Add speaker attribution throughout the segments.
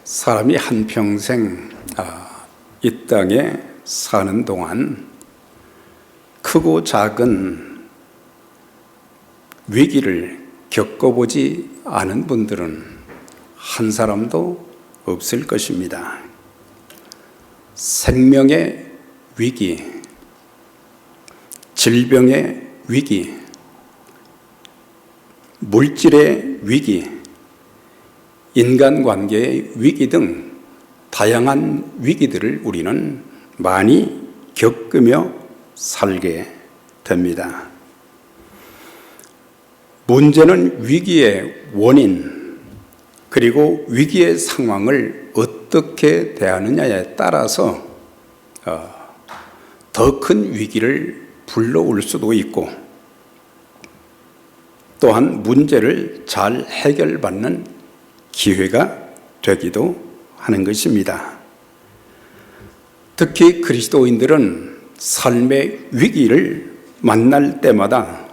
Speaker 1: 사람이 한평생 이 땅에 사는 동안 크고 작은 위기를 겪어보지 않은 분들은 한 사람도 없을 것입니다. 생명의 위기, 질병의 위기, 물질의 위기, 인간관계의 위기 등 다양한 위기들을 우리는 많이 겪으며 살게 됩니다. 문제는 위기의 원인, 그리고 위기의 상황을 어떻게 대하느냐에 따라서 더 큰 위기를 불러올 수도 있고, 또한 문제를 잘 해결받는 기회가 되기도 하는 것입니다. 특히 그리스도인들은 삶의 위기를 만날 때마다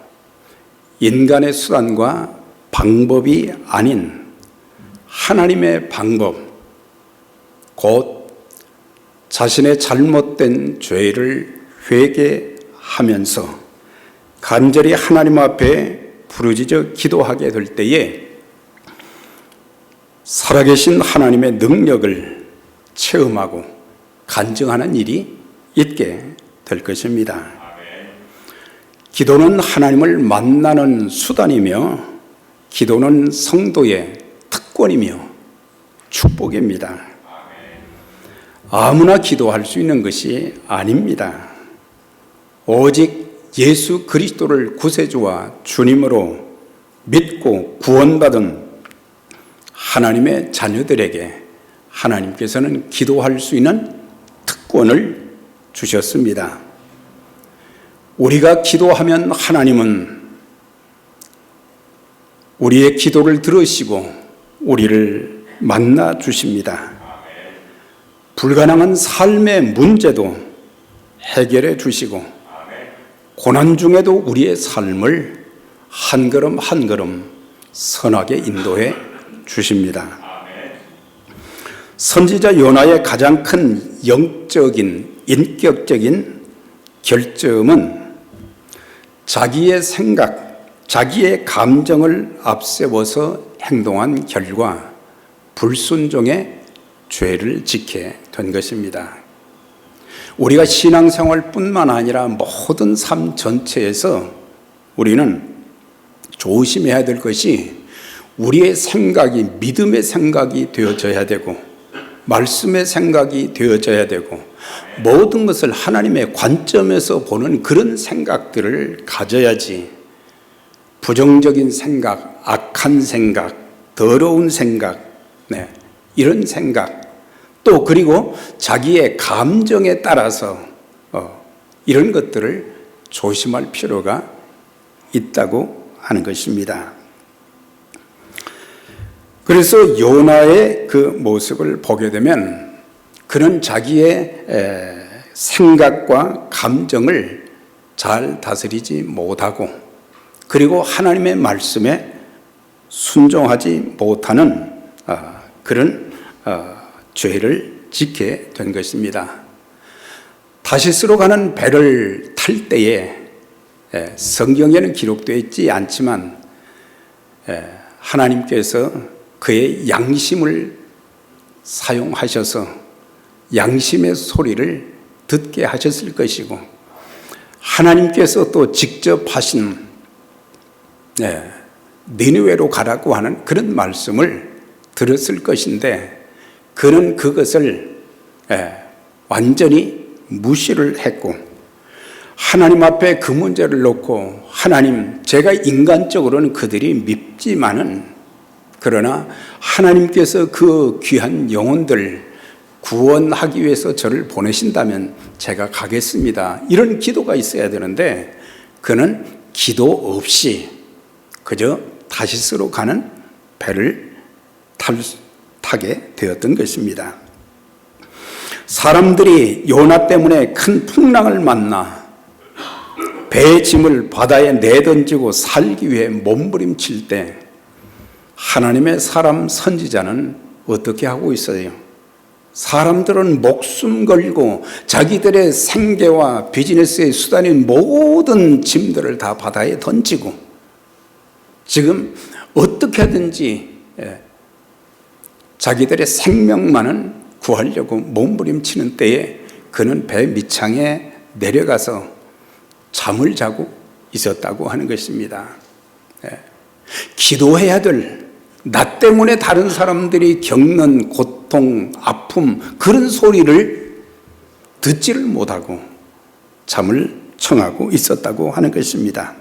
Speaker 1: 인간의 수단과 방법이 아닌 하나님의 방법, 곧 자신의 잘못된 죄를 회개하면서 간절히 하나님 앞에 부르짖어 기도하게 될 때에 살아계신 하나님의 능력을 체험하고 간증하는 일이 있게 될 것입니다. 기도는 하나님을 만나는 수단이며, 기도는 성도의 특권이며 축복입니다. 아무나 기도할 수 있는 것이 아닙니다. 오직 예수 그리스도를 구세주와 주님으로 믿고 구원받은 하나님의 자녀들에게 하나님께서는 기도할 수 있는 특권을 주셨습니다. 우리가 기도하면 하나님은 우리의 기도를 들으시고 우리를 만나 주십니다. 불가능한 삶의 문제도 해결해 주시고, 고난 중에도 우리의 삶을 한 걸음 한 걸음 선하게 인도해 주십니다. 선지자 요나의 가장 큰 영적인, 인격적인 결점은 자기의 생각, 자기의 감정을 앞세워서 행동한 결과 불순종의 죄를 짓게 된 것입니다. 우리가 신앙생활뿐만 아니라 모든 삶 전체에서 우리는 조심해야 될 것이, 우리의 생각이 믿음의 생각이 되어져야 되고, 말씀의 생각이 되어져야 되고, 모든 것을 하나님의 관점에서 보는 그런 생각들을 가져야지, 부정적인 생각, 악한 생각, 더러운 생각, 이런 생각, 또 그리고 자기의 감정에 따라서 이런 것들을 조심할 필요가 있다고 하는 것입니다. 그래서 요나의 그 모습을 보게 되면 그는 자기의 생각과 감정을 잘 다스리지 못하고, 그리고 하나님의 말씀에 순종하지 못하는 그런 죄를 짓게 된 것입니다. 다시스로 가는 배를 탈 때에 성경에는 기록되어 있지 않지만 하나님께서 그의 양심을 사용하셔서 양심의 소리를 듣게 하셨을 것이고, 하나님께서 또 직접 하신 니느웨로 가라고 하는 그런 말씀을 들었을 것인데, 그는 그것을 완전히 무시를 했고, 하나님 앞에 그 문제를 놓고, 하나님, 제가 인간적으로는 그들이 밉지만은, 그러나 하나님께서 그 귀한 영혼들 구원하기 위해서 저를 보내신다면 제가 가겠습니다, 이런 기도가 있어야 되는데, 그는 기도 없이 그저 다시스로 가는 배를 타게 되었던 것입니다. 사람들이 요나 때문에 큰 풍랑을 만나 배의 짐을 바다에 내던지고 살기 위해 몸부림칠 때 하나님의 사람 선지자는 어떻게 하고 있어요? 사람들은 목숨 걸고 자기들의 생계와 비즈니스의 수단인 모든 짐들을 다 바다에 던지고 지금 어떻게 하든지 자기들의 생명만은 구하려고 몸부림치는 때에 그는 배 밑창에 내려가서 잠을 자고 있었다고 하는 것입니다. 기도해야 될, 나 때문에 다른 사람들이 겪는 고통, 아픔, 그런 소리를 듣지를 못하고 잠을 청하고 있었다고 하는 것입니다.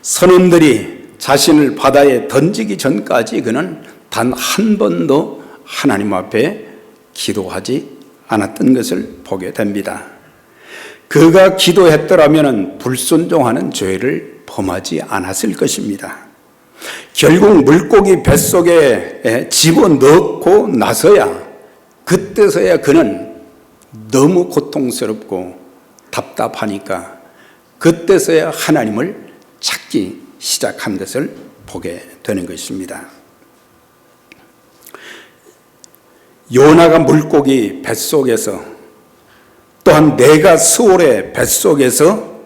Speaker 1: 선원들이 자신을 바다에 던지기 전까지 그는 단 한 번도 하나님 앞에 기도하지 않았던 것을 보게 됩니다. 그가 기도했더라면 불순종하는 죄를 범하지 않았을 것입니다. 결국 물고기 뱃속에 집어넣고 나서야 그때서야 그는 너무 고통스럽고 답답하니까 그때서야 하나님을 찾기 시작한 것을 보게 되는 것입니다. 요나가 물고기 뱃속에서 또한 내가 스올의 뱃속에서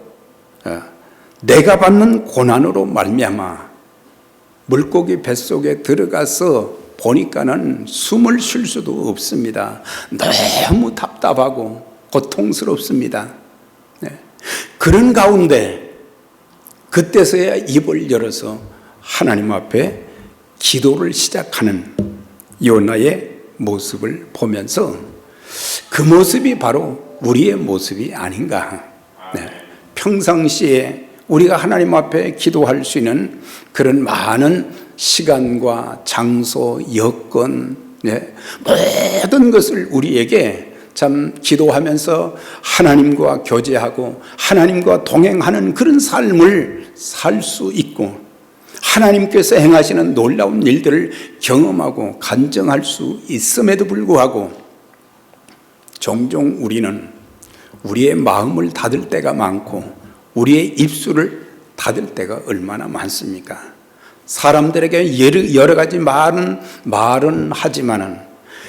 Speaker 1: 내가 받는 고난으로 말미암아 물고기 뱃속에 들어가서 보니까는 숨을 쉴 수도 없습니다. 너무 답답하고 고통스럽습니다. 그런 가운데 그때서야 입을 열어서 하나님 앞에 기도를 시작하는 요나의 모습을 보면서 그 모습이 바로 우리의 모습이 아닌가. 평상시에 우리가 하나님 앞에 기도할 수 있는 그런 많은 시간과 장소, 여건, 모든 것을 우리에게 참 기도하면서 하나님과 교제하고 하나님과 동행하는 그런 삶을 살 수 있고 하나님께서 행하시는 놀라운 일들을 경험하고 간증할 수 있음에도 불구하고 종종 우리는 우리의 마음을 닫을 때가 많고 우리의 입술을 닫을 때가 얼마나 많습니까? 사람들에게 여러 가지 말은 하지만은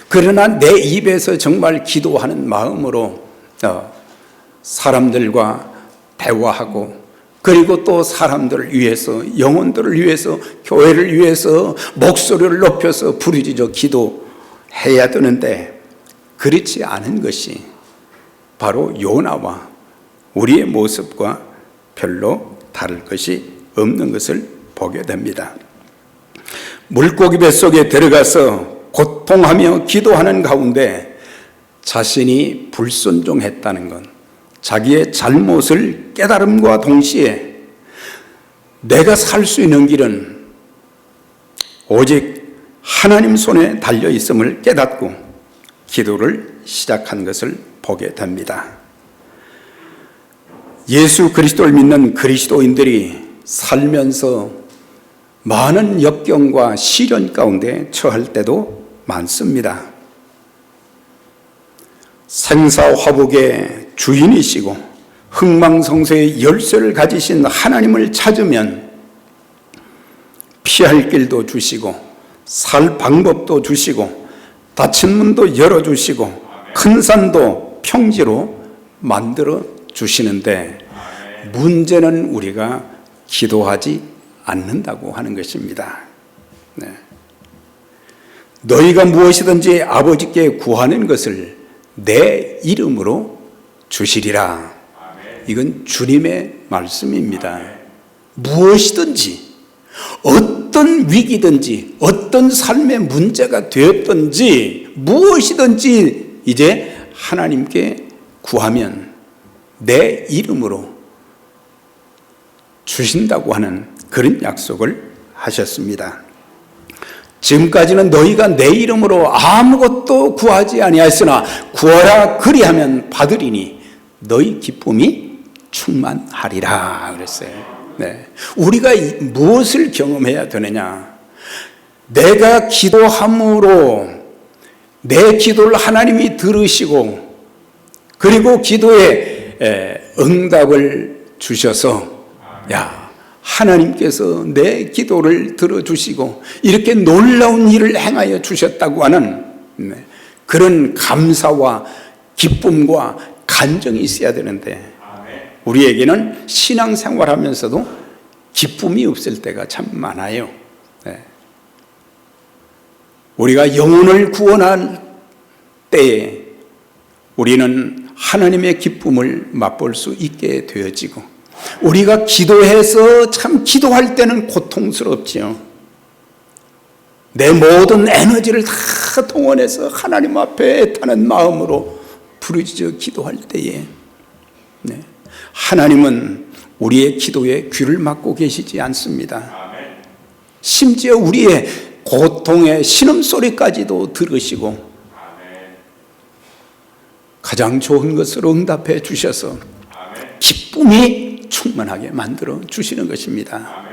Speaker 1: 그러나 내 입에서 정말 기도하는 마음으로 사람들과 대화하고 그리고 또 사람들을 위해서 영혼들을 위해서 교회를 위해서 목소리를 높여서 부르짖어 기도해야 되는데 그렇지 않은 것이 바로 요나와 우리의 모습과 별로 다를 것이 없는 것을 보게 됩니다. 물고기 뱃속에 들어가서 고통하며 기도하는 가운데 자신이 불순종했다는 것, 자기의 잘못을 깨달음과 동시에 내가 살 수 있는 길은 오직 하나님 손에 달려 있음을 깨닫고 기도를 시작한 것을 보게 됩니다. 예수 그리스도를 믿는 그리스도인들이 살면서 많은 역경과 시련 가운데 처할 때도 많습니다. 생사화복의 주인이시고 흥망성쇠의 열쇠를 가지신 하나님을 찾으면 피할 길도 주시고 살 방법도 주시고 닫힌 문도 열어주시고 큰 산도 평지로 만들어 주시는데 문제는 우리가 기도하지 않는다고 하는 것입니다. 너희가 무엇이든지 아버지께 구하는 것을 내 이름으로 주시리라. 이건 주님의 말씀입니다. 무엇이든지 어떤 위기든지 어떤 삶의 문제가 되었든지 무엇이든지 이제 하나님께 구하면 내 이름으로 주신다고 하는 그런 약속을 하셨습니다. 지금까지는 너희가 내 이름으로 아무것도 구하지 아니하였으나 구하라 그리하면 받으리니 너희 기쁨이 충만하리라 그랬어요. 우리가 무엇을 경험해야 되느냐? 내가 기도함으로 내 기도를 하나님이 들으시고 그리고 기도에 응답을 주셔서 야 하나님께서 내 기도를 들어주시고 이렇게 놀라운 일을 행하여 주셨다고 하는 그런 감사와 기쁨과 간정이 있어야 되는데, 우리에게는 신앙생활하면서도 기쁨이 없을 때가 참 많아요. 우리가 영혼을 구원할 때에 우리는 하나님의 기쁨을 맛볼 수 있게 되어지고, 우리가 기도해서 참 기도할 때는 고통스럽지요. 내 모든 에너지를 다 동원해서 하나님 앞에 애타는 마음으로 부르짖어 기도할 때에 하나님은 우리의 기도에 귀를 막고 계시지 않습니다. 심지어 우리의 고통의 신음소리까지도 들으시고 가장 좋은 것으로 응답해 주셔서 기쁨이 충만하게 만들어 주시는 것입니다.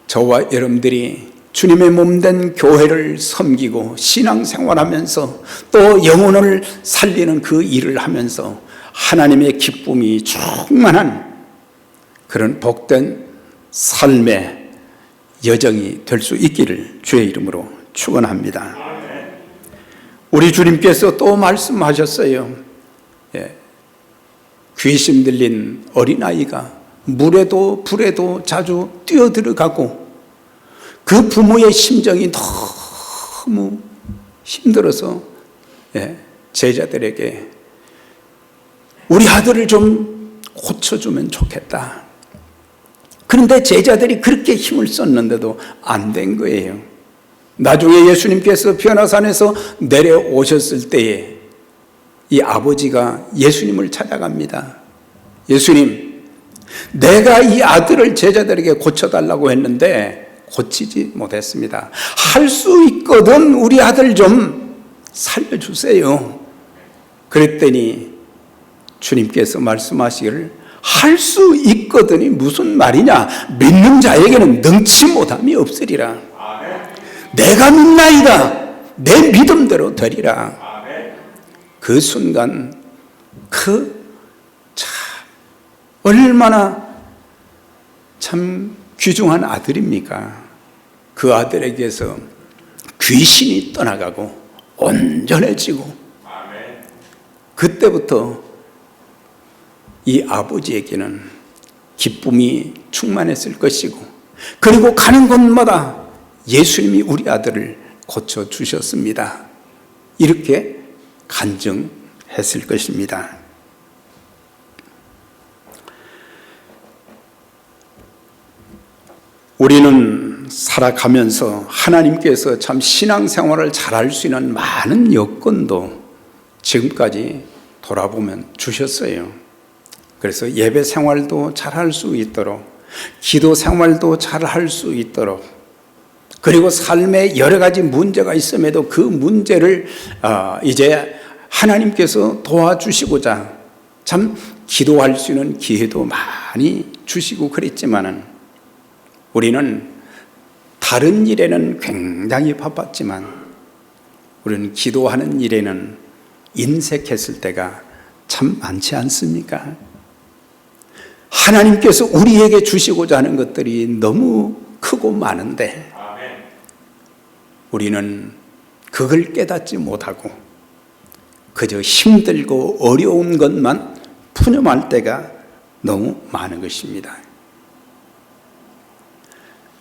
Speaker 1: 저와 여러분들이 주님의 몸된 교회를 섬기고 신앙생활하면서 또 영혼을 살리는 그 일을 하면서 하나님의 기쁨이 충만한 그런 복된 삶의 여정이 될 수 있기를 주의 이름으로 축원합니다. 우리 주님께서 또 말씀하셨어요. 귀신 들린 어린아이가 물에도 불에도 자주 뛰어들어가고 그 부모의 심정이 너무 힘들어서 제자들에게 우리 아들을 좀 고쳐주면 좋겠다. 그런데 제자들이 그렇게 힘을 썼는데도 안 된 거예요. 나중에 예수님께서 변화산에서 내려오셨을 때에 이 아버지가 예수님을 찾아갑니다. 예수님, 내가 이 아들을 제자들에게 고쳐달라고 했는데 고치지 못했습니다. 할 수 있거든 우리 아들 좀 살려주세요. 그랬더니 주님께서 말씀하시기를 할 수 있거든이 무슨 말이냐? 믿는 자에게는 능치 못함이 없으리라. 내가 믿나이다. 내 믿음대로 되리라. 그 순간 얼마나 참 귀중한 아들입니까? 그 아들에게서 귀신이 떠나가고 온전해지고 그때부터 이 아버지에게는 기쁨이 충만했을 것이고, 그리고 가는 곳마다 예수님이 우리 아들을 고쳐주셨습니다. 이렇게 간증했을 것입니다. 우리는 살아가면서 하나님께서 참 신앙생활을 잘할 수 있는 많은 여건도 지금까지 돌아보면 주셨어요. 그래서 예배 생활도 잘할 수 있도록, 기도 생활도 잘할 수 있도록, 그리고 삶에 여러 가지 문제가 있음에도 그 문제를 이제 하나님께서 도와주시고자 참 기도할 수 있는 기회도 많이 주시고 그랬지만은, 우리는 다른 일에는 굉장히 바빴지만 우리는 기도하는 일에는 인색했을 때가 참 많지 않습니까? 하나님께서 우리에게 주시고자 하는 것들이 너무 크고 많은데 우리는 그걸 깨닫지 못하고 그저 힘들고 어려운 것만 푸념할 때가 너무 많은 것입니다.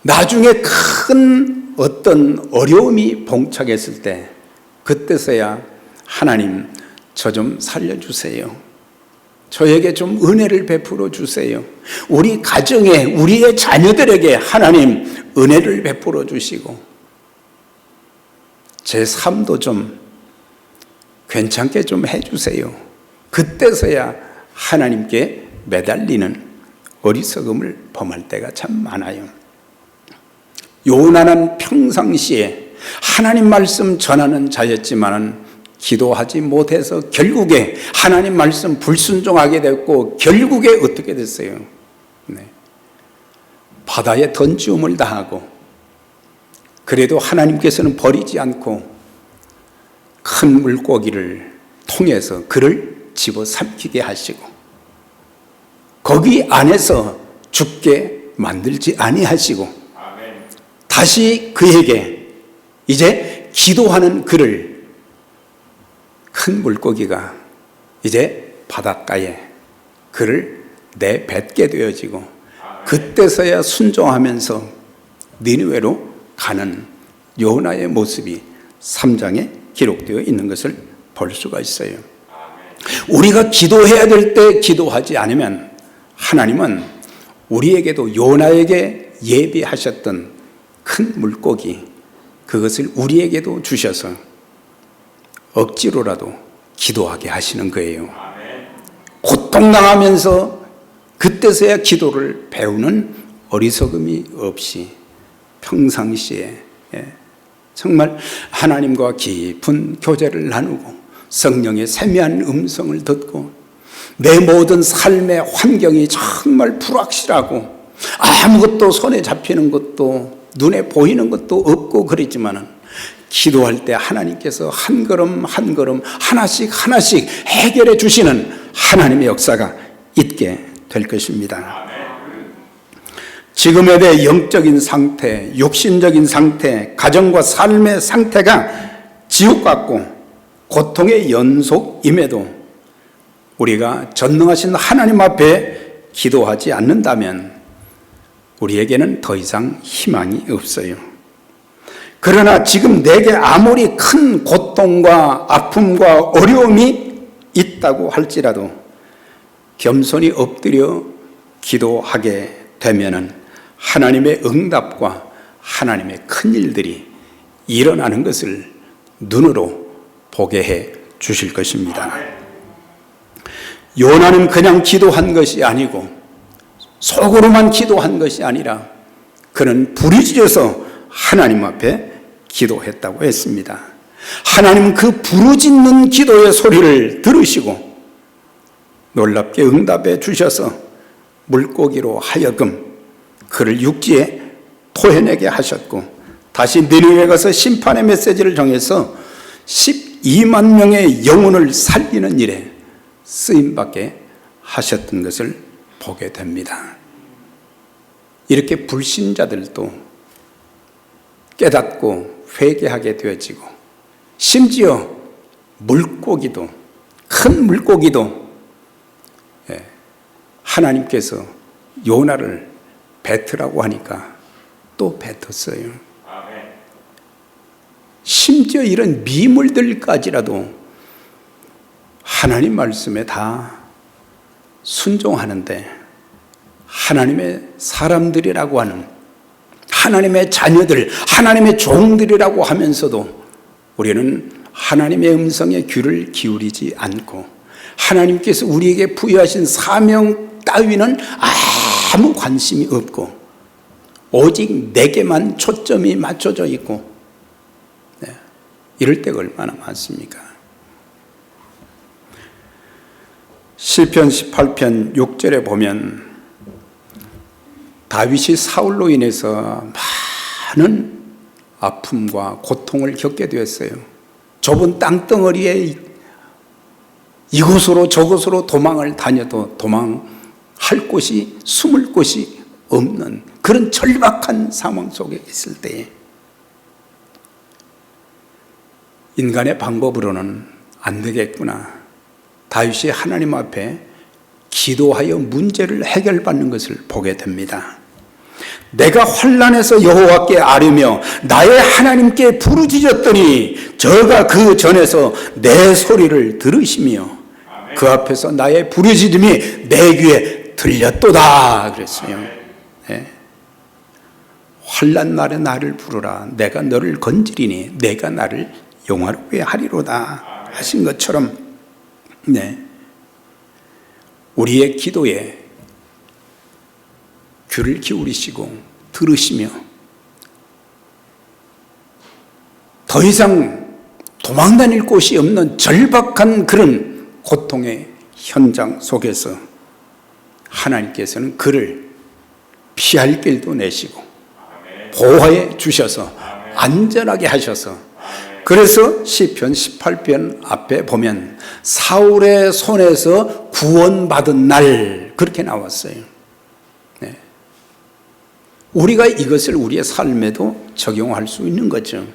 Speaker 1: 나중에 큰 어떤 어려움이 봉착했을 때 그때서야 하나님 저 좀 살려주세요. 저에게 좀 은혜를 베풀어 주세요. 우리 가정에 우리의 자녀들에게 하나님 은혜를 베풀어 주시고 제 삶도 좀 괜찮게 좀 해주세요. 그때서야 하나님께 매달리는 어리석음을 범할 때가 참 많아요. 요나는 평상시에 하나님 말씀 전하는 자였지만은 기도하지 못해서 결국에 하나님 말씀 불순종하게 됐고 결국에 어떻게 됐어요? 바다에 던지움을 당하고, 그래도 하나님께서는 버리지 않고 큰 물고기를 통해서 그를 집어삼키게 하시고 거기 안에서 죽게 만들지 아니하시고 다시 그에게 이제 기도하는 그를 큰 물고기가 이제 바닷가에 그를 내뱉게 되어지고 그때서야 순종하면서 니느웨로 가는 요나의 모습이 3장에 기록되어 있는 것을 볼 수가 있어요. 우리가 기도해야 될 때 기도하지 않으면 하나님은 우리에게도 요나에게 예비하셨던 큰 물고기 그것을 우리에게도 주셔서 억지로라도 기도하게 하시는 거예요. 고통당하면서 그때서야 기도를 배우는 어리석음이 없이 평상시에 정말 하나님과 깊은 교제를 나누고 성령의 세미한 음성을 듣고 내 모든 삶의 환경이 정말 불확실하고 아무것도 손에 잡히는 것도 눈에 보이는 것도 없고 그랬지만은 기도할 때 하나님께서 한 걸음 한 걸음 하나씩 해결해 주시는 하나님의 역사가 있게 될 것입니다. 지금에 대해 영적인 상태, 육신적인 상태, 가정과 삶의 상태가 지옥 같고 고통의 연속임에도 우리가 전능하신 하나님 앞에 기도하지 않는다면 우리에게는 더 이상 희망이 없어요. 그러나 지금 내게 아무리 큰 고통과 아픔과 어려움이 있다고 할지라도 겸손히 엎드려 기도하게 되면은 하나님의 응답과 하나님의 큰 일들이 일어나는 것을 눈으로 보게 해 주실 것입니다. 요나는 그냥 기도한 것이 아니고 속으로만 기도한 것이 아니라 그는 부르짖어서 하나님 앞에 기도했다고 했습니다. 하나님은 그 부르짖는 기도의 소리를 들으시고 놀랍게 응답해 주셔서 물고기로 하여금 그를 육지에 토해내게 하셨고 다시 니느웨에 가서 심판의 메시지를 정해서 12만 명의 영혼을 살리는 일에 쓰임받게 하셨던 것을 보게 됩니다. 이렇게 불신자들도 깨닫고 회개하게 되어지고 심지어 물고기도 큰 물고기도 하나님께서 요나를 뱉으라고 하니까 또 뱉었어요. 심지어 이런 미물들까지라도 하나님 말씀에 다 순종하는데 하나님의 사람들이라고 하는 하나님의 자녀들, 하나님의 종들이라고 하면서도 우리는 하나님의 음성에 귀를 기울이지 않고 하나님께서 우리에게 부여하신 사명 따위는 아무 관심이 없고 오직 내게만 초점이 맞춰져 있고 이럴 때가 얼마나 많습니까? 시편 18편 6절에 보면 다윗이 사울로 인해서 많은 아픔과 고통을 겪게 되었어요. 좁은 땅덩어리에 이곳으로 저곳으로 도망을 다녀도 도망할 곳이 숨을 곳이 없는 그런 절박한 상황 속에 있을 때에 인간의 방법으로는 안 되겠구나. 다윗이 하나님 앞에 기도하여 문제를 해결받는 것을 보게 됩니다. 내가 환난에서 여호와께 아뢰며 나의 하나님께 부르짖었더니 저가 그 전에서 내 소리를 들으시며 그 앞에서 나의 부르짖음이 내 귀에 들렸도다 그랬어요. 네. 환난 날에 나를 부르라. 내가 너를 건지리니 내가 나를 영화롭게 하리로다 하신 것처럼 우리의 기도에 귀를 기울이시고 들으시며 더 이상 도망다닐 곳이 없는 절박한 그런 고통의 현장 속에서 하나님께서는 그를 피할 길도 내시고 보호해 주셔서 안전하게 하셔서 그래서 시편 18편 앞에 보면 사울의 손에서 구원받은 날 그렇게 나왔어요. 우리가 이것을 우리의 삶에도 적용할 수 있는 거죠.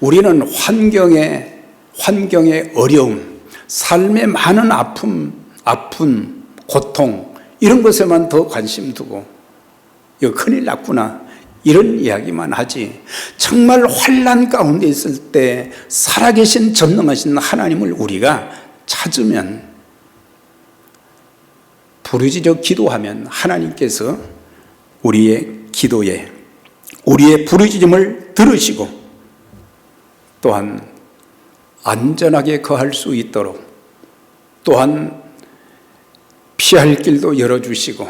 Speaker 1: 우리는 환경의 어려움, 삶의 많은 아픔, 고통 이런 것에만 더 관심 두고 이거 큰일 났구나 이런 이야기만 하지, 정말 환난 가운데 있을 때 살아계신 전능하신 하나님을 우리가 찾으면, 부르짖어 기도하면 하나님께서 우리의 기도에, 우리의 부르짖음을 들으시고 또한 안전하게 거할 수 있도록, 또한 피할 길도 열어주시고,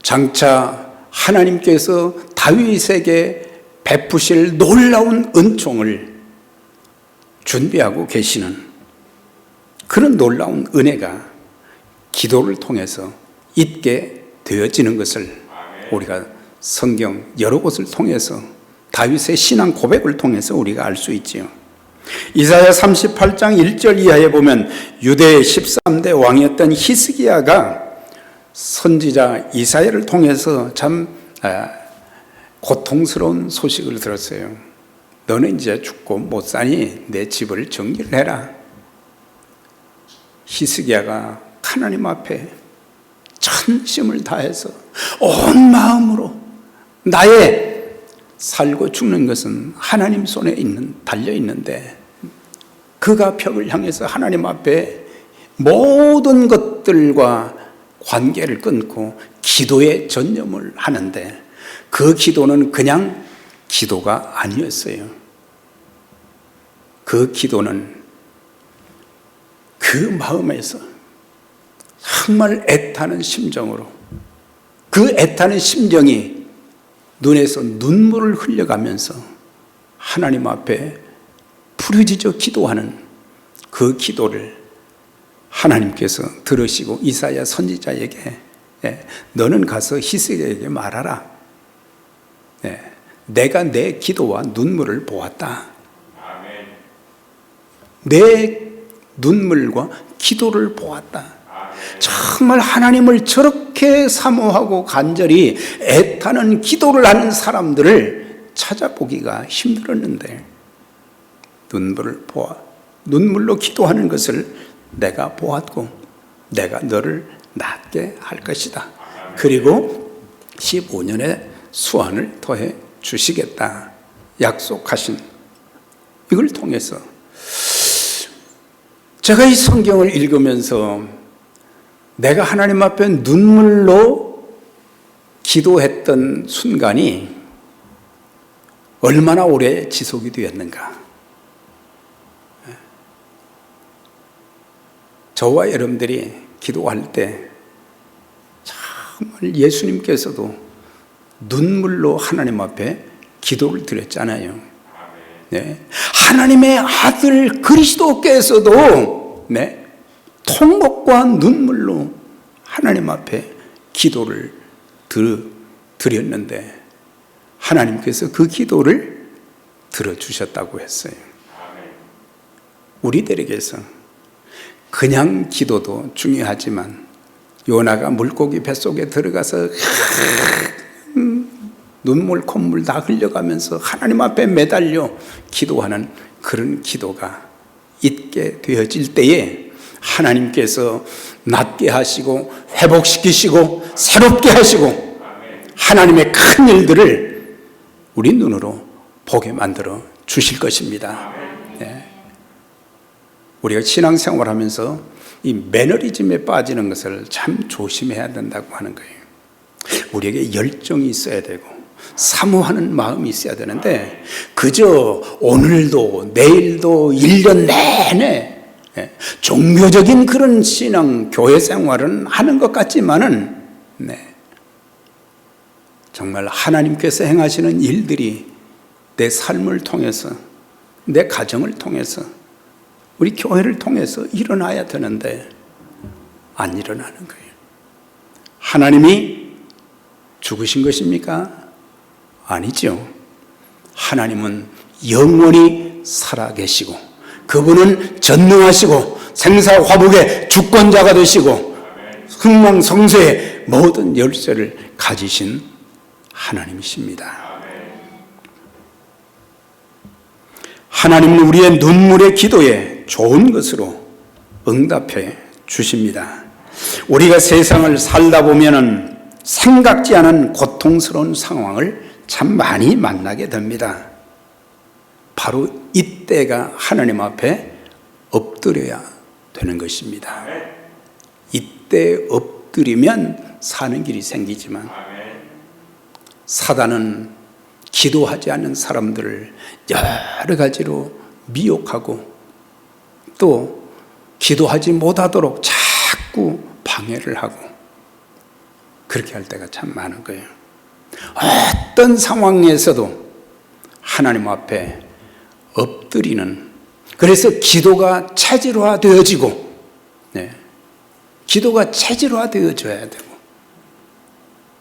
Speaker 1: 장차 하나님께서 다윗에게 베푸실 놀라운 은총을 준비하고 계시는 그런 놀라운 은혜가 기도를 통해서 있게 되어지는 것을 우리가 성경 여러 곳을 통해서, 다윗의 신앙 고백을 통해서 우리가 알 수 있지요. 이사야 38장 1절 이하에 보면 유대의 13대 왕이었던 히스기야가 선지자 이사야를 통해서 참 고통스러운 소식을 들었어요. 너는 이제 죽고 못 사니 내 집을 정리를 해라. 히스기야가 하나님 앞에 전심을 다해서 온 마음으로, 나의 살고 죽는 것은 하나님 손에 달려 있는데, 그가 벽을 향해서 하나님 앞에 모든 것들과 관계를 끊고 기도에 전념을 하는데, 그 기도는 그냥 기도가 아니었어요. 그 기도는 그 마음에서 정말 애타는 심정으로, 그 애타는 심정이 눈에서 눈물을 흘려가면서 하나님 앞에 부르짖어 기도하는 그 기도를 하나님께서 들으시고 이사야 선지자에게 너는 가서 히스기야에게 말하라. 내가 내 기도와 눈물을 보았다. 내 눈물과 기도를 보았다. 정말 하나님을 저렇게 사모하고 간절히 애타는 기도를 하는 사람들을 찾아보기가 힘들었는데, 눈물로 기도하는 것을 내가 보았고 내가 너를 낫게 할 것이다. 그리고 15년의 수완을 더해 주시겠다 약속하신 이걸 통해서, 제가 이 성경을 읽으면서 내가 하나님 앞에 눈물로 기도했던 순간이 얼마나 오래 지속이 되었는가. 저와 여러분들이 기도할 때 정말 예수님께서도 눈물로 하나님 앞에 기도를 드렸잖아요. 하나님의 아들 그리스도께서도 통곡과 눈물로 하나님 앞에 기도를 드렸는데 하나님께서 그 기도를 들어주셨다고 했어요. 우리들에게서 그냥 기도도 중요하지만 요나가 물고기 뱃속에 들어가서 눈물 콧물 다 흘려가면서 하나님 앞에 매달려 기도하는 그런 기도가 있게 되어질 때에 하나님께서 낫게 하시고 회복시키시고 새롭게 하시고 하나님의 큰 일들을 우리 눈으로 보게 만들어 주실 것입니다. 우리가 신앙생활을 하면서 이 매너리즘에 빠지는 것을 참 조심해야 된다고 하는 거예요. 우리에게 열정이 있어야 되고 사모하는 마음이 있어야 되는데, 그저 오늘도 내일도 1년 내내 종교적인 그런 신앙 교회 생활은 하는 것 같지만은 정말 하나님께서 행하시는 일들이 내 삶을 통해서, 내 가정을 통해서, 우리 교회를 통해서 일어나야 되는데 안 일어나는 거예요. 하나님이 죽으신 것입니까? 아니죠. 하나님은 영원히 살아계시고 그분은 전능하시고 생사화복의 주권자가 되시고 흥망성쇠의 모든 열쇠를 가지신 하나님이십니다. 하나님은 우리의 눈물의 기도에 좋은 것으로 응답해 주십니다. 우리가 세상을 살다 보면은 생각지 않은 고통스러운 상황을 참 많이 만나게 됩니다. 바로 이때가 하나님 앞에 엎드려야 되는 것입니다. 이때 엎드리면 사는 길이 생기지만 사단은 기도하지 않는 사람들을 여러 가지로 미혹하고 또 기도하지 못하도록 자꾸 방해를 하고 그렇게 할 때가 참 많은 거예요. 어떤 상황에서도 하나님 앞에 엎드리는, 그래서 기도가 체질화되어지고, 기도가 체질화되어져야 되고,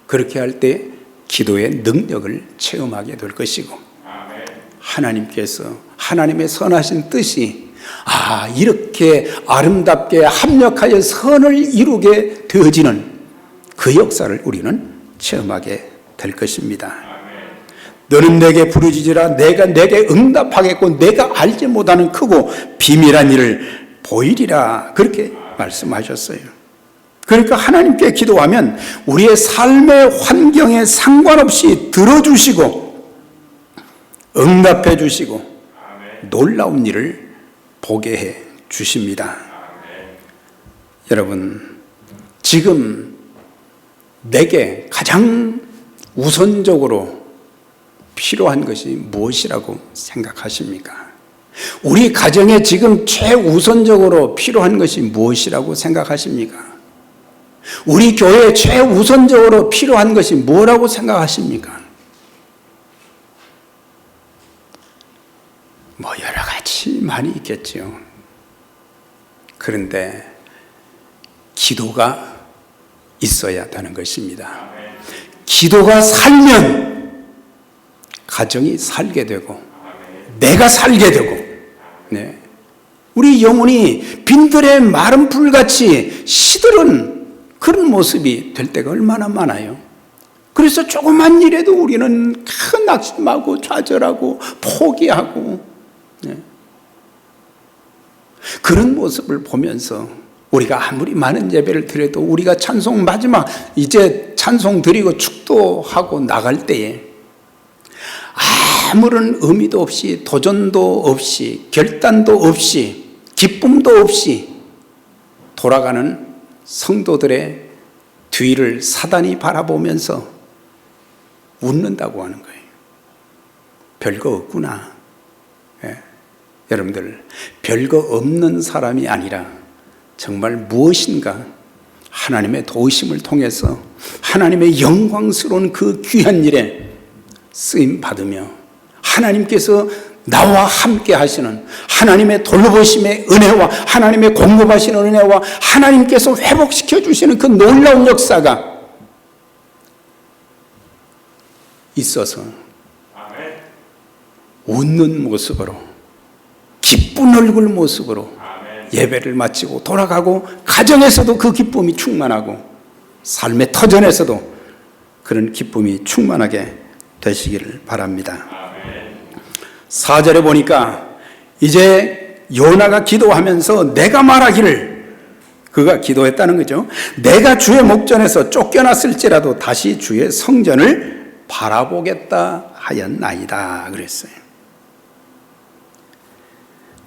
Speaker 1: 그렇게 할 때 기도의 능력을 체험하게 될 것이고, 하나님께서 하나님의 선하신 뜻이 이렇게 아름답게 합력하여 선을 이루게 되어지는 그 역사를 우리는 체험하게 될 것입니다. 너는 내게 부르짖으라 내가 내게 응답하겠고 내가 알지 못하는 크고 비밀한 일을 보이리라, 그렇게 말씀하셨어요. 그러니까 하나님께 기도하면 우리의 삶의 환경에 상관없이 들어주시고 응답해 주시고 놀라운 일을 보게 해 주십니다. 여러분, 지금 내게 가장 우선적으로 필요한 것이 무엇이라고 생각하십니까? 우리 가정에 지금 최우선적으로 필요한 것이 무엇이라고 생각하십니까? 우리 교회에 최우선적으로 필요한 것이 뭐라고 생각하십니까? 여러 가지 많이 있겠죠. 그런데 기도가 있어야 되는 것입니다. 기도가 살면 가정이 살게 되고 내가 살게 되고, 우리 영혼이 빈들의 마른 풀같이 시들은 그런 모습이 될 때가 얼마나 많아요. 그래서 조그만 일에도 우리는 큰 낙심하고 좌절하고 포기하고, 그런 모습을 보면서 우리가 아무리 많은 예배를 드려도 우리가 찬송 마지막 이제 찬송 드리고 축도하고 나갈 때에 아무런 의미도 없이 도전도 없이 결단도 없이 기쁨도 없이 돌아가는 성도들의 뒤를 사단이 바라보면서 웃는다고 하는 거예요. 별거 없구나. 여러분들, 별거 없는 사람이 아니라 정말 무엇인가 하나님의 도우심을 통해서 하나님의 영광스러운 그 귀한 일에 쓰임 받으며 하나님께서 나와 함께 하시는 하나님의 돌보심의 은혜와 하나님의 공급하시는 은혜와 하나님께서 회복시켜 주시는 그 놀라운 역사가 있어서 웃는 모습으로, 기쁜 얼굴 모습으로 예배를 마치고 돌아가고 가정에서도 그 기쁨이 충만하고 삶의 터전에서도 그런 기쁨이 충만하게 되시기를 바랍니다. 4절에 보니까 이제 요나가 기도하면서 내가 말하기를, 그가 기도했다는 거죠. 내가 주의 목전에서 쫓겨났을지라도 다시 주의 성전을 바라보겠다 하였나이다 그랬어요.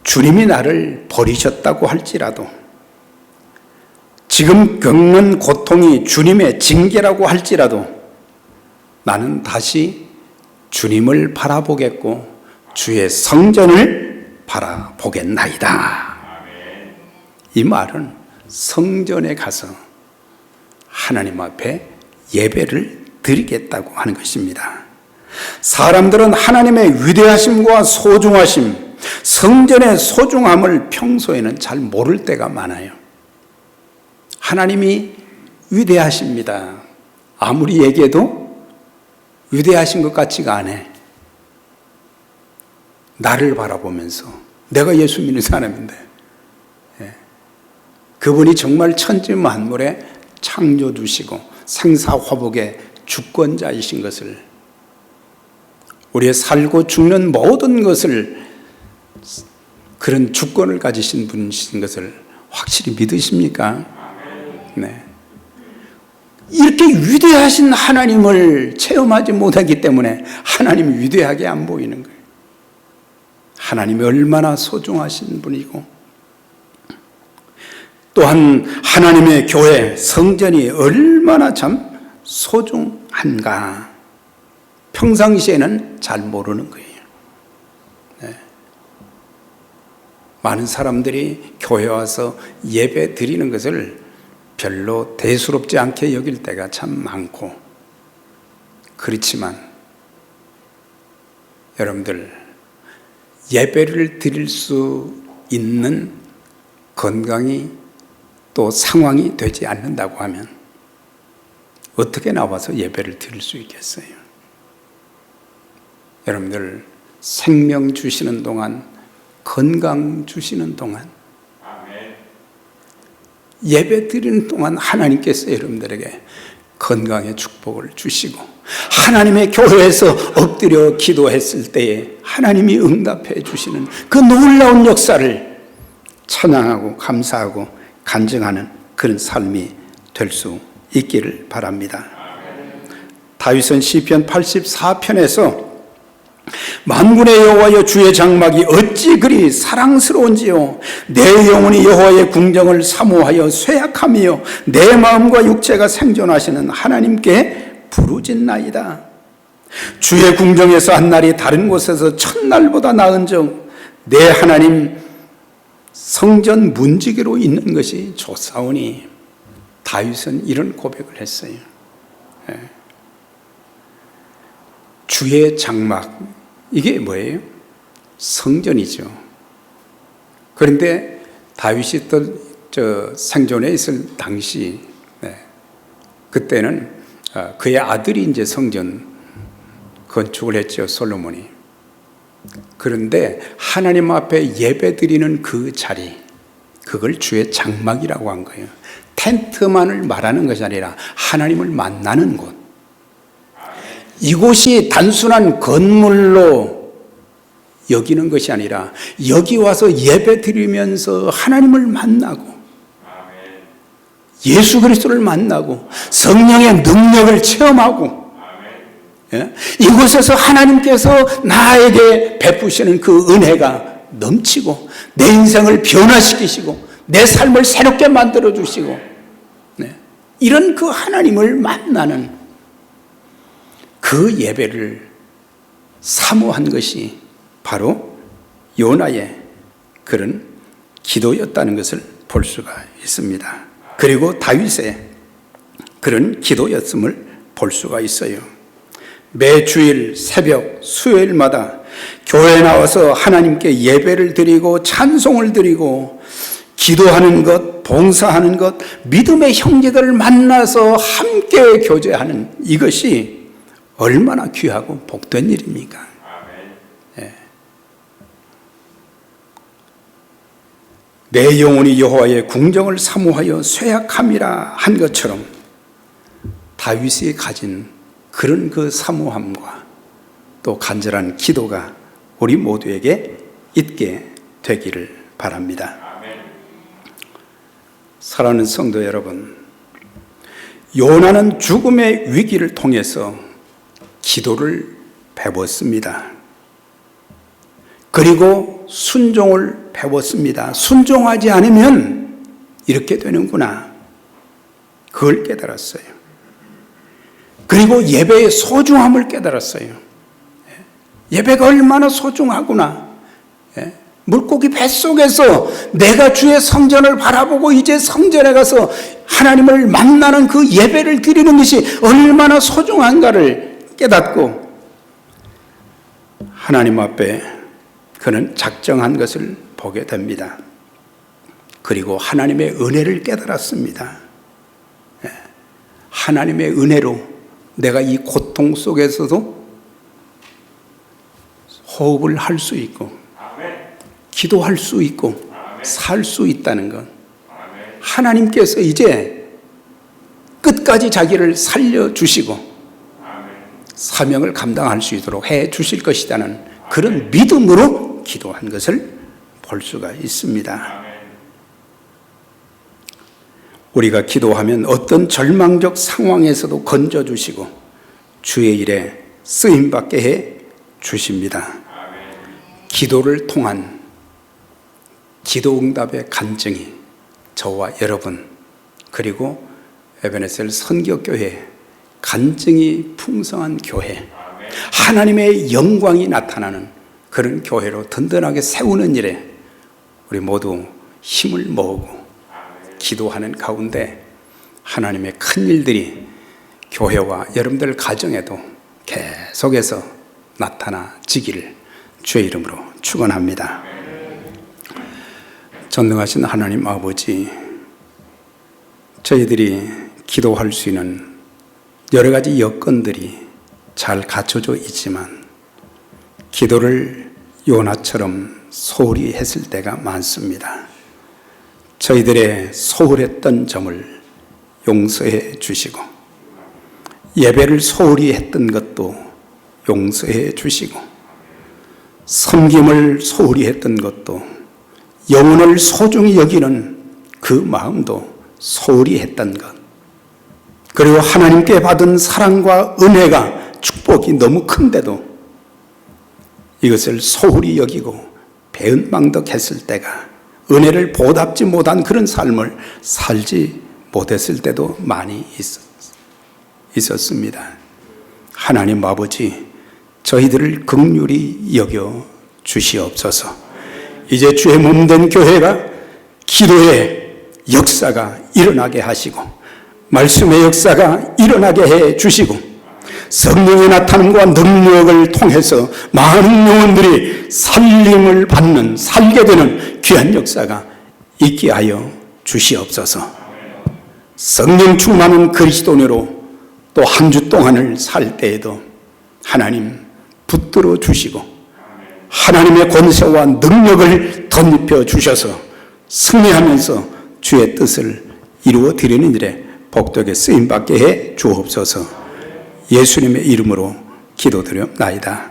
Speaker 1: 주님이 나를 버리셨다고 할지라도, 지금 겪는 고통이 주님의 징계라고 할지라도 나는 다시 주님을 바라보겠고 주의 성전을 바라보겠나이다. 이 말은 성전에 가서 하나님 앞에 예배를 드리겠다고 하는 것입니다. 사람들은 하나님의 위대하심과 소중하심, 성전의 소중함을 평소에는 잘 모를 때가 많아요. 하나님이 위대하십니다. 아무리 얘기해도 위대하신 것 같지가 않아. 나를 바라보면서 내가 예수 믿는 사람인데, 그분이 정말 천지 만물의 창조주시고 생사화복의 주권자이신 것을, 우리의 살고 죽는 모든 것을 그런 주권을 가지신 분이신 것을 확실히 믿으십니까? 네. 이렇게 위대하신 하나님을 체험하지 못하기 때문에 하나님이 위대하게 안 보이는 거예요. 하나님이 얼마나 소중하신 분이고, 또한 하나님의 교회, 성전이 얼마나 참 소중한가 평상시에는 잘 모르는 거예요. 네. 많은 사람들이 교회 와서 예배 드리는 것을 별로 대수롭지 않게 여길 때가 참 많고, 그렇지만 여러분들, 예배를 드릴 수 있는 건강이 또 상황이 되지 않는다고 하면 어떻게 나와서 예배를 드릴 수 있겠어요? 여러분들, 생명 주시는 동안, 건강 주시는 동안, 예배 드리는 동안 하나님께서 여러분들에게 건강의 축복을 주시고, 하나님의 교회에서 엎드려 기도했을 때에 하나님이 응답해 주시는 그 놀라운 역사를 찬양하고 감사하고 간증하는 그런 삶이 될 수 있기를 바랍니다. 다윗은 시편 84편에서 만군의 여호와여, 주의 장막이 어찌 그리 사랑스러운지요, 내 영혼이 여호와의 궁정을 사모하여 쇠약하며 내 마음과 육체가 생존하시는 하나님께 부르짖나이다. 주의 궁정에서 한 날이 다른 곳에서 첫날보다 나은즉 내 하나님 성전 문지기로 있는 것이 좋사오니. 다윗은 이런 고백을 했어요. 주의 장막, 이게 뭐예요? 성전이죠. 그런데 다윗이 생존해 있을 당시, 그때는 그의 아들이 이제 성전 건축을 했죠, 솔로몬이. 그런데 하나님 앞에 예배 드리는 그 자리, 그걸 주의 장막이라고 한 거예요. 텐트만을 말하는 것이 아니라 하나님을 만나는 곳. 이곳이 단순한 건물로 여기는 것이 아니라 여기 와서 예배 드리면서 하나님을 만나고 예수 그리스도를 만나고 성령의 능력을 체험하고, 이곳에서 하나님께서 나에게 베푸시는 그 은혜가 넘치고 내 인생을 변화시키시고 내 삶을 새롭게 만들어 주시고, 이런 그 하나님을 만나는 그 예배를 사모한 것이 바로 요나의 그런 기도였다는 것을 볼 수가 있습니다. 그리고 다윗의 그런 기도였음을 볼 수가 있어요. 매 주일 새벽 수요일마다 교회에 나와서 하나님께 예배를 드리고 찬송을 드리고 기도하는 것, 봉사하는 것, 믿음의 형제들을 만나서 함께 교제하는 이것이 얼마나 귀하고 복된 일입니까? 내 영혼이 여호와의 궁정을 사모하여 쇠약함이라 한 것처럼 다윗이 가진 그런 그 사모함과 또 간절한 기도가 우리 모두에게 있게 되기를 바랍니다. 사랑하는 성도 여러분, 요나는 죽음의 위기를 통해서 기도를 배웠습니다. 그리고 순종을 배웠습니다. 순종하지 않으면 이렇게 되는구나, 그걸 깨달았어요. 그리고 예배의 소중함을 깨달았어요. 예배가 얼마나 소중하구나. 물고기 뱃속에서 내가 주의 성전을 바라보고 이제 성전에 가서 하나님을 만나는 그 예배를 드리는 것이 얼마나 소중한가를 깨닫고 하나님 앞에 그는 작정한 것을 보게 됩니다. 그리고 하나님의 은혜를 깨달았습니다. 하나님의 은혜로 내가 이 고통 속에서도 호흡을 할 수 있고 기도할 수 있고 살 수 있다는 것, 하나님께서 이제 끝까지 자기를 살려주시고 사명을 감당할 수 있도록 해 주실 것이라는 그런 믿음으로 기도한 것을 볼 수가 있습니다. 우리가 기도하면 어떤 절망적 상황에서도 건져주시고 주의 일에 쓰임받게 해 주십니다. 기도를 통한 기도응답의 간증이 저와 여러분 그리고 에베네셀 선교교회 간증이 풍성한 교회, 하나님의 영광이 나타나는 그런 교회로 든든하게 세우는 일에 우리 모두 힘을 모으고 기도하는 가운데 하나님의 큰 일들이 교회와 여러분들 가정에도 계속해서 나타나지기를 주의 이름으로 축원합니다. 전능하신 하나님 아버지, 저희들이 기도할 수 있는 여러 가지 여건들이 잘 갖춰져 있지만 기도를 요나처럼 소홀히 했을 때가 많습니다. 저희들의 소홀했던 점을 용서해 주시고 예배를 소홀히 했던 것도 용서해 주시고 섬김을 소홀히 했던 것도 영혼을 소중히 여기는 그 마음도 소홀히 했던 것, 그리고 하나님께 받은 사랑과 은혜가 축복이 너무 큰데도 이것을 소홀히 여기고 배은망덕했을 때가, 은혜를 보답지 못한 그런 삶을 살지 못했을 때도 많이 있었습니다. 하나님 아버지, 저희들을 긍휼히 여겨 주시옵소서. 이제 주의 몸된 교회가 기도의 역사가 일어나게 하시고 말씀의 역사가 일어나게 해 주시고 성령의 나타남과 능력을 통해서 많은 영혼들이 살림을 받는, 살게 되는 귀한 역사가 있게 하여 주시옵소서. 성령 충만한 그리스도인으로 또 한 주 동안을 살 때에도 하나님 붙들어 주시고 하나님의 권세와 능력을 덧입혀 주셔서 승리하면서 주의 뜻을 이루어 드리는 일에 복되게 쓰임받게 해 주옵소서. 예수님의 이름으로 기도드렸나이다.